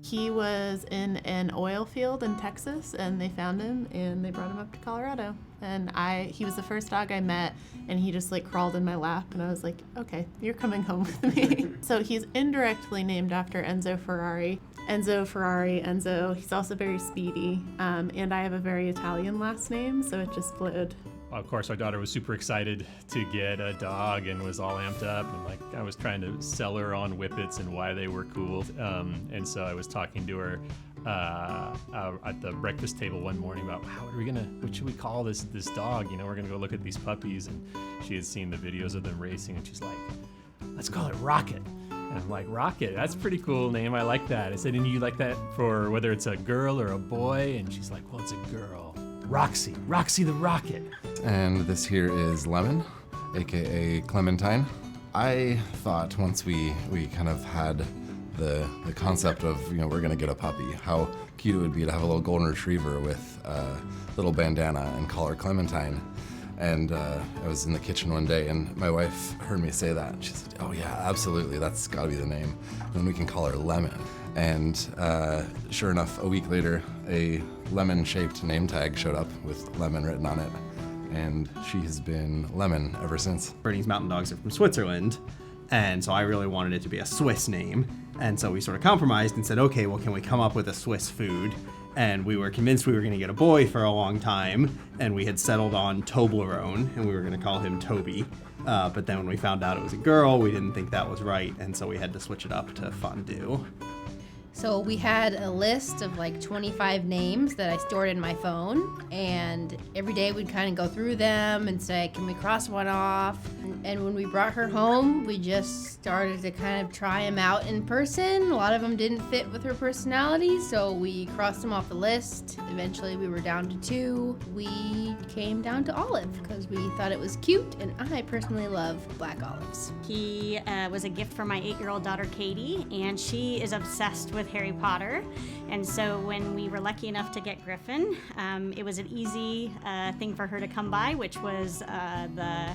He was in an oil field in Texas, and they found him, and they brought him up to Colorado. And he was the first dog I met, and he just like crawled in my lap, and I was like, okay, you're coming home with me. So he's indirectly named after Enzo Ferrari. Enzo. He's also very speedy, and I have a very Italian last name, so it just flowed. Of course, our daughter was super excited to get a dog and was all amped up. And like I was trying to sell her on whippets and why they were cool. And so I was talking to her at the breakfast table one morning about what should we call this dog? You know, we're gonna go look at these puppies. And she had seen the videos of them racing, and she's like, let's call it Rocket. And I'm like, Rocket, that's a pretty cool name. I like that. I said, and you like that for whether it's a girl or a boy? And she's like, well, it's a girl. Roxy the Rocket. And this here is Lemon, aka Clementine. I thought once we kind of had the concept of, you know, we're gonna get a puppy, how cute it would be to have a little golden retriever with a little bandana and call her Clementine. And I was in the kitchen one day and my wife heard me say that. She said, oh yeah, absolutely, that's gotta be the name. And then we can call her Lemon. And sure enough, a week later, a lemon-shaped name tag showed up with Lemon written on it. And she has been Lemon ever since. Bernese Mountain Dogs are from Switzerland, and so I really wanted it to be a Swiss name. And so we sort of compromised and said, okay, well, can we come up with a Swiss food? And we were convinced we were going to get a boy for a long time, and we had settled on Toblerone, and we were going to call him Toby. But then when we found out it was a girl, we didn't think that was right, and so we had to switch it up to Fondue. So we had a list of like 25 names that I stored in my phone, and every day we'd kind of go through them and say, can we cross one off? And when we brought her home, we just started to kind of try them out in person. A lot of them didn't fit with her personality, so we crossed them off the list. Eventually we were down to 2. We came down to Olive because we thought it was cute, and I personally love black olives. He was a gift for my 8-year-old daughter, Katie, and she is obsessed with Harry Potter. And so when we were lucky enough to get Griffin, it was an easy thing for her to come by, which was the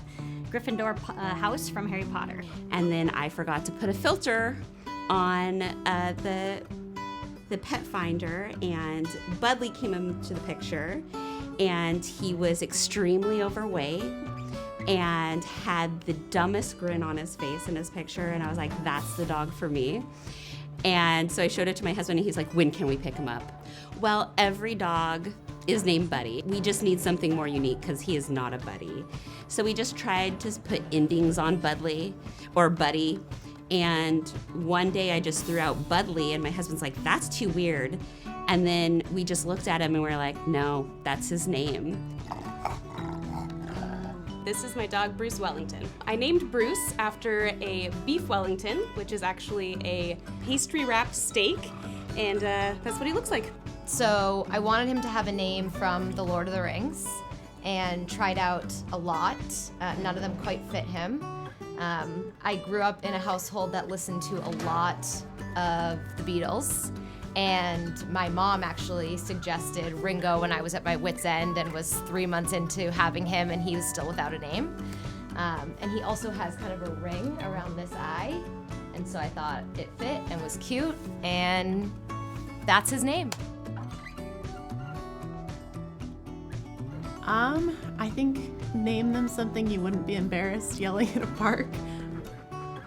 Gryffindor house from Harry Potter. And then I forgot to put a filter on the pet finder, and Budley came into the picture, and he was extremely overweight and had the dumbest grin on his face in his picture, and I was like, that's the dog for me. And so I showed it to my husband, and he's like, when can we pick him up? Well, every dog is named Buddy. We just need something more unique because he is not a buddy. So we just tried to put endings on Budley or Buddy. And one day I just threw out Budley, and my husband's like, that's too weird. And then we just looked at him and we're like, no, that's his name. This is my dog, Bruce Wellington. I named Bruce after a beef Wellington, which is actually a pastry-wrapped steak, and that's what he looks like. So I wanted him to have a name from The Lord of the Rings, and tried out a lot. None of them quite fit him. I grew up in a household that listened to a lot of the Beatles, and my mom actually suggested Ringo when I was at my wit's end and was 3 months into having him, and he was still without a name. And he also has kind of a ring around this eye, and so I thought it fit and was cute, and that's his name. I think name them something you wouldn't be embarrassed yelling at a park.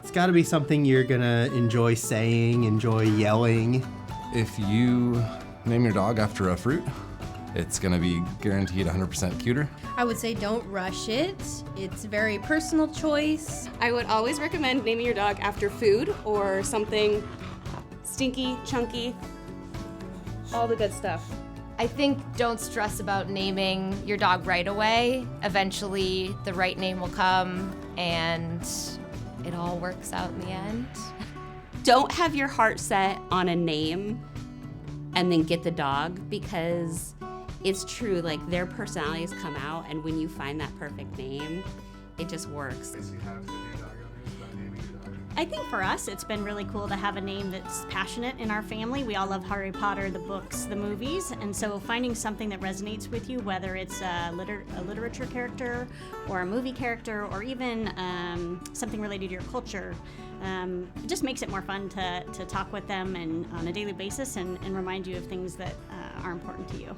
It's got to be something you're going to enjoy saying, enjoy yelling. If you name your dog after a fruit, it's gonna be guaranteed 100% cuter. I would say don't rush it. It's a very personal choice. I would always recommend naming your dog after food or something stinky, chunky, all the good stuff. I think don't stress about naming your dog right away. Eventually, the right name will come, and it all works out in the end. Don't have your heart set on a name and then get the dog, because it's true, like their personalities come out, and when you find that perfect name, it just works. I think for us, it's been really cool to have a name that's passionate in our family. We all love Harry Potter, the books, the movies, and so finding something that resonates with you, whether it's a literature character or a movie character or even something related to your culture, it just makes it more fun to talk with them and on a daily basis and remind you of things that are important to you.